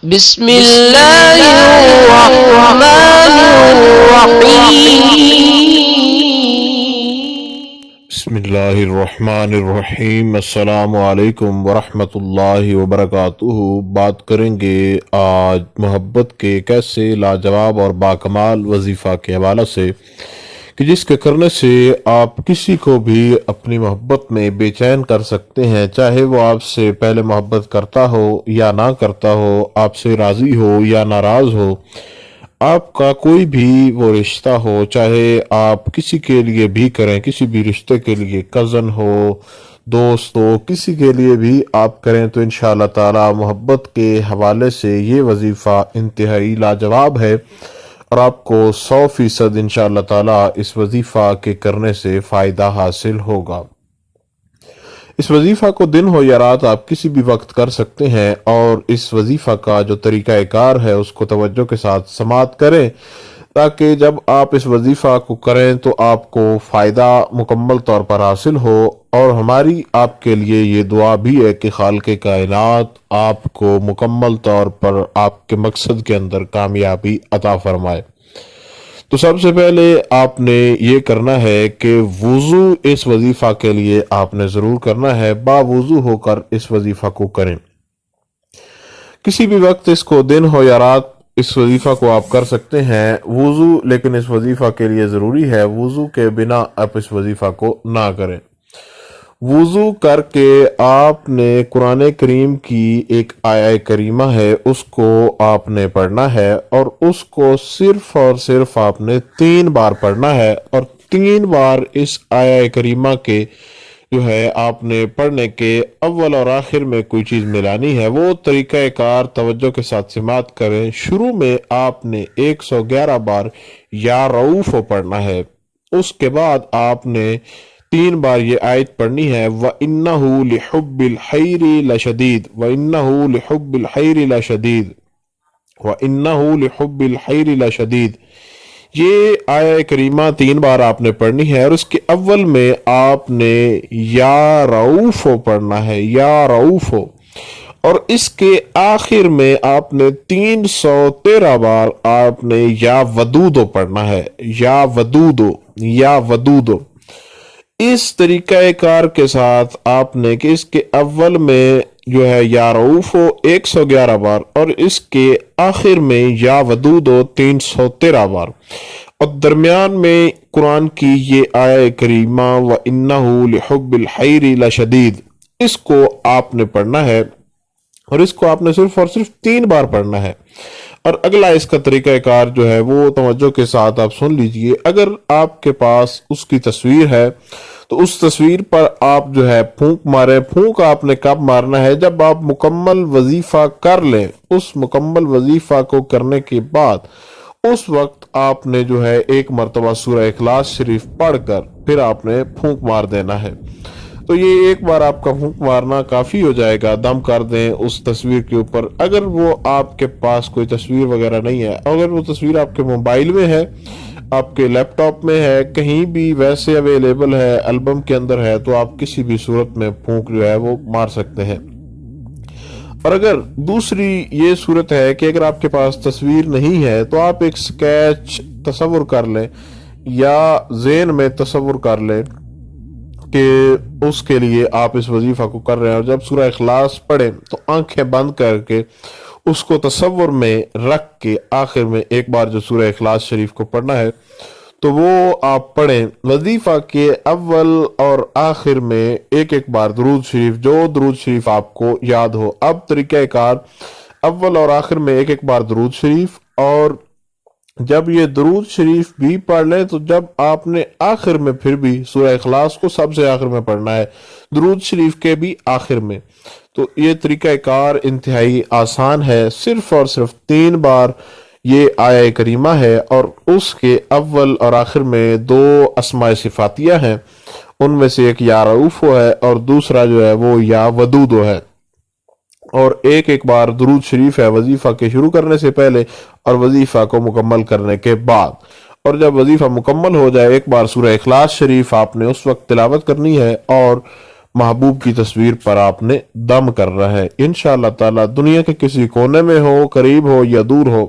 بسم اللہ الرحمن الرحیم۔ بسم اللہ الرحمن الرحیم۔ السلام علیکم ورحمۃ اللہ وبرکاتہ۔ بات کریں گے آج محبت کے ایک ایسے لاجواب اور باکمال وظیفہ کے حوالے سے کہ جس کے کرنے سے آپ کسی کو بھی اپنی محبت میں بے چین کر سکتے ہیں، چاہے وہ آپ سے پہلے محبت کرتا ہو یا نہ کرتا ہو، آپ سے راضی ہو یا ناراض ہو، آپ کا کوئی بھی وہ رشتہ ہو، چاہے آپ کسی کے لیے بھی کریں، کسی بھی رشتے کے لیے، کزن ہو، دوست ہو، کسی کے لیے بھی آپ کریں تو انشاءاللہ تعالی محبت کے حوالے سے یہ وظیفہ انتہائی لاجواب ہے اور آپ کو 100% انشاءاللہ تعالی اس وظیفہ کے کرنے سے فائدہ حاصل ہوگا۔ اس وظیفہ کو دن ہو یا رات آپ کسی بھی وقت کر سکتے ہیں، اور اس وظیفہ کا جو طریقہ کار ہے اس کو توجہ کے ساتھ سماعت کریں تاکہ جب آپ اس وظیفہ کو کریں تو آپ کو فائدہ مکمل طور پر حاصل ہو، اور ہماری آپ کے لیے یہ دعا بھی ہے کہ خالق کائنات آپ کو مکمل طور پر آپ کے مقصد کے اندر کامیابی عطا فرمائے۔ تو سب سے پہلے آپ نے یہ کرنا ہے کہ وضو اس وظیفہ کے لیے آپ نے ضرور کرنا ہے، باوضو ہو کر اس وظیفہ کو کریں۔ کسی بھی وقت اس کو دن ہو یا رات اس وظیفہ کو آپ کر سکتے ہیں، وضو لیکن اس وظیفہ کے لیے ضروری ہے، وضو کے بنا آپ اس وظیفہ کو نہ کریں۔ وضو کر کے آپ نے قرآن کریم کی ایک آیہ کریمہ ہے اس کو آپ نے پڑھنا ہے، اور اس کو صرف اور صرف آپ نے 3 بار پڑھنا ہے، اور 3 بار اس آیہ کریمہ کے جو ہے آپ نے پڑھنے کے اول اور آخر میں کوئی چیز ملانی ہے۔ وہ طریقہ کار توجہ کے ساتھ سماعت کریں۔ شروع میں آپ نے 111 بار یا رؤوف پڑھنا ہے، اس کے بعد آپ نے 3 بار یہ آیت پڑھنی ہے، وَإِنَّهُ لِحُبِّ الْخَيْرِ لَشَدِيدٌ وَإِنَّهُ لِحُبِّ الْخَيْرِ لَشَدِيدٌ وَإِنَّهُ لِحُبِّ الْخَيْرِ لَشَدِيدٌ۔ یہ آیہ کریمہ 3 بار آپ نے پڑھنی ہے، اور اس کے اول میں آپ نے یا رؤوف پڑھنا ہے، یا رؤوف، اور اس کے آخر میں آپ نے 313 بار آپ نے یا ودود پڑھنا ہے، یا ودود، یا ودود۔ اس طریقہ کار کے ساتھ آپ نے کہ اس کے اول میں جو ہے یا رؤوف 111 بار، اور اس کے آخر میں یا ودود 313 بار، اور درمیان میں قرآن کی یہ آیہ کریمہ وَإِنَّهُ لِحُبِّ الْخَيْرِ لَشَدِيدٌ، اس کو آپ نے پڑھنا ہے، اور اس کو آپ نے صرف اور صرف 3 بار پڑھنا ہے۔ اور اگلا اس کا طریقہ کار جو ہے وہ توجہ کے ساتھ آپ سن لیجئے۔ اگر آپ کے پاس اس کی تصویر ہے تو اس تصویر پر آپ جو ہے پھونک مارے۔ پھونک آپ نے کب مارنا ہے؟ جب آپ مکمل وظیفہ کر لیں۔ اس مکمل وظیفہ کو کرنے کے بعد اس وقت آپ نے جو ہے ایک مرتبہ سورہ اخلاص شریف پڑھ کر پھر آپ نے پھونک مار دینا ہے۔ تو یہ ایک بار آپ کا پھونک مارنا کافی ہو جائے گا۔ دم کر دیں اس تصویر کے اوپر۔ اگر وہ آپ کے پاس کوئی تصویر وغیرہ نہیں ہے، اگر وہ تصویر آپ کے موبائل میں ہے، آپ کے لیپ ٹاپ میں ہے، کہیں بھی ویسے اویلیبل ہے، البم کے اندر ہے، تو آپ کسی بھی صورت میں پھونک جو ہے وہ مار سکتے ہیں۔ اور اگر دوسری یہ صورت ہے کہ اگر آپ کے پاس تصویر نہیں ہے تو آپ ایک سکیچ تصور کر لیں یا ذہن میں تصور کر لیں کہ اس کے لیے آپ اس وظیفہ کو کر رہے ہیں، اور جب سورہ اخلاص پڑھیں تو آنکھیں بند کر کے اس کو تصور میں رکھ کے آخر میں ایک بار جو سورہ اخلاص شریف کو پڑھنا ہے تو وہ آپ پڑھیں۔ وظیفہ کے اول اور آخر میں ایک ایک بار درود شریف، جو درود شریف آپ کو یاد ہو۔ اب طریقہ کار اول اور آخر میں ایک ایک بار درود شریف، اور جب یہ درود شریف بھی پڑھ لیں تو جب آپ نے آخر میں پھر بھی سورہ اخلاص کو سب سے آخر میں پڑھنا ہے، درود شریف کے بھی آخر میں۔ تو یہ طریقہ کار انتہائی آسان ہے، صرف اور صرف 3 بار یہ آیہ کریمہ ہے، اور اس کے اول اور آخر میں 2 اسماء صفاتیہ ہیں، ان میں سے ایک یا رؤوف ہے اور دوسرا جو ہے وہ یا ودود ہے، اور ایک ایک بار درود شریف ہے وظیفہ کے شروع کرنے سے پہلے اور وظیفہ کو مکمل کرنے کے بعد۔ اور جب وظیفہ مکمل ہو جائے ایک بار سورہ اخلاص شریف آپ نے اس وقت تلاوت کرنی ہے، اور محبوب کی تصویر پر آپ نے دم کرنا ہے۔ انشاءاللہ تعالی دنیا کے کسی کونے میں ہو، قریب ہو یا دور ہو،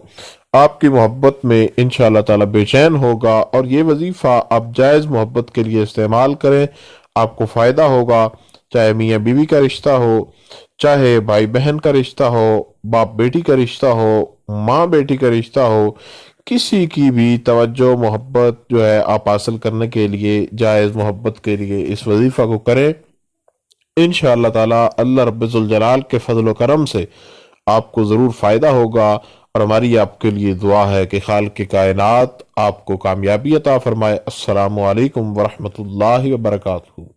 آپ کی محبت میں انشاءاللہ تعالی بے چین ہوگا، اور یہ وظیفہ آپ جائز محبت کے لیے استعمال کریں، آپ کو فائدہ ہوگا۔ چاہے میاں بیوی کا رشتہ ہو، چاہے بھائی بہن کا رشتہ ہو، باپ بیٹی کا رشتہ ہو، ماں بیٹی کا رشتہ ہو، کسی کی بھی توجہ محبت جو ہے آپ حاصل کرنے کے لیے، جائز محبت کے لیے اس وظیفہ کو کریں۔ انشاءاللہ تعالی اللہ رب ذوالجلال کے فضل و کرم سے آپ کو ضرور فائدہ ہوگا، اور ہماری آپ کے لیے دعا ہے کہ خالق کائنات آپ کو کامیابی عطا فرمائے۔ السلام علیکم ورحمۃ اللہ وبرکاتہ۔